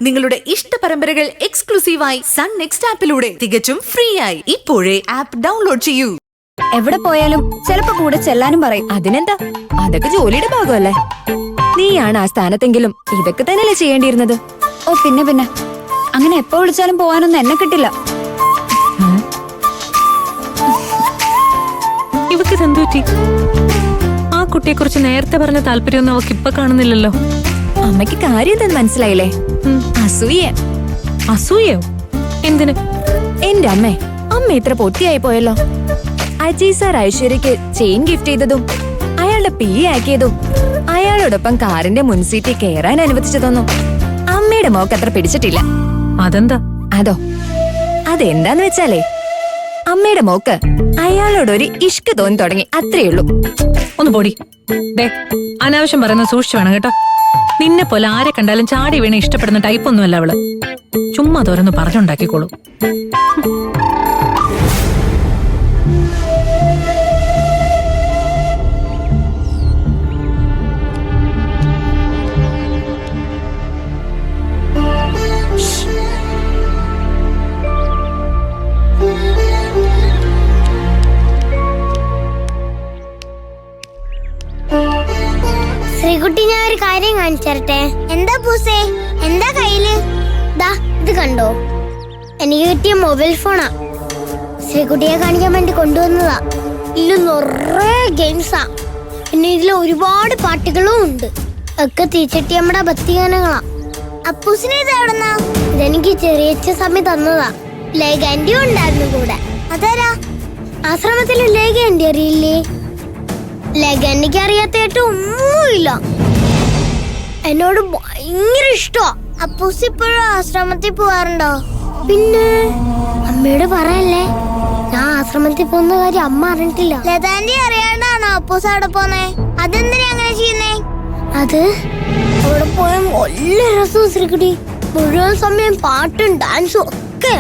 നിങ്ങളുടെ ഇഷ്ട പരമ്പരകൾ എക്സ്ക്ലൂസീവായി സൺ നെക്സ്റ്റ് ആപ്പിലൂടെ തികച്ചും ഫ്രീ ആയി ഇപ്പോഴേ ആപ്പ് ഡൗൺലോഡ് ചെയ്യൂ. എവിടെ പോയാലും ചിലപ്പോ കൂടെ ചെല്ലാനും പറയും. അതിനെന്താ, അതൊക്കെ ജോലിയുടെ ഭാഗമല്ലേ. നീയാണ് ആ സ്ഥാനത്തെങ്കിലും ഇതൊക്കെ തന്നെയല്ലേ ചെയ്യേണ്ടിയിരുന്നത്. ഓ പിന്നെ അങ്ങനെ എപ്പോ വിളിച്ചാലും പോവാനൊന്നും എന്നെ കിട്ടില്ല. ഇവക്ക് എന്തുപറ്റി? ആ കുട്ടിയെ കുറിച്ച് നേരത്തെ പറഞ്ഞ താല്പര്യമൊന്നും അവക്ക് ഇപ്പൊ കാണുന്നില്ലല്ലോ. അമ്മയ്ക്ക് കാര്യം എന്തെന്ന് മനസ്സിലായില്ലേ? അസൂയ. അസൂയോ? എന്തിന്? എന്റെ അമ്മ ഇത്ര പൊട്ടിയായി പോയല്ലോ. അജയ് സാർ ഐശ്വര്യക്ക് ചെയിൻ ഗിഫ്റ്റ് ചെയ്തതും അയാളുടെ പി ആക്കിയതും അയാളോടൊപ്പം കാറിന്റെ മുൻസീറ്റിൽ കയറാൻ അനുവദിച്ചതൊന്നും അമ്മയുടെ മോക്ക് അത്ര പിടിച്ചിട്ടില്ല. അതെന്താ? അതെന്താന്ന് വെച്ചാലേ, അമ്മയുടെ മോക്ക് അയാളോടൊരു ഇഷ്ക് തോന്നി തുടങ്ങി, അത്രയുള്ളൂ. ഒന്ന് പൊടി. ദേ, അനാവശ്യം പറയുന്ന സൂക്ഷിച്ചു വേണം കേട്ടോ. നിന്നെ പോലെ ആരെ കണ്ടാലും ചാടി വീണ ഇഷ്ടപ്പെടുന്ന ടൈപ്പൊന്നുമല്ല അവള്. ചുമ്മാ തോരന്ന് പറഞ്ഞുണ്ടാക്കിക്കോളൂ. ശ്രീകുട്ടി, ഞാൻ ഒരു കാര്യം കാണിച്ചരട്ടെ. എന്താ പൂസേ? എന്താ കയ്യില്? ദാ ഇത് കണ്ടോ? എനിക്ക് കിട്ടിയ മൊബൈൽ ഫോണാ. ശ്രീകുട്ടിയെ കാണിക്കാൻ വേണ്ടി കൊണ്ടുവന്നതാ. ഇതിൽ നിറയെ ഗെയിംസാ. പിന്നെ ഇതിൽ ഒരുപാട് പാട്ടുകളും ഉണ്ട്. ഒക്കെ തീച്ചട്ടിയമ്മയുടെ ഭക്തിഗാനങ്ങളാ. അപ്പൂസിനെ ഇത് എവിടെന്നാ? ഇതെനിക്ക് ചെറിയ സമയം തന്നതാ. ലേഖാൻഡി ഉണ്ടായിരുന്നു കൂടെ. അതാരാ? ആശ്രമത്തിൽ ലേഖാൻഡി അറിയില്ലേ? ലേഖാൻഡിക്ക് അറിയാത്തായിട്ട് ഒന്നുമില്ല. എന്നോട് ഭയങ്കര ഇഷ്ടമാ. അപ്പൂസ് ഇപ്പോഴും ആശ്രമത്തിൽ പോവാറുണ്ടോ? പിന്നെ അമ്മയോട് പറയല്ലേ, ഞാൻ ആശ്രമത്തിൽ പോകുന്ന കാര്യം അമ്മ അറിഞ്ഞിട്ടില്ല. ലതാൻഡി അറിയാണ്ടാണോ അപ്പൂസ് അവിടെ പോന്നേ? അതെന്തിനാ അങ്ങനെ ചെയ്യുന്നേ? അത് അവിടെ പോയ നല്ല രസവും ശ്രീകുട്ടി. മുഴുവൻ സമയം പാട്ടും ഡാൻസും ഒക്കെ.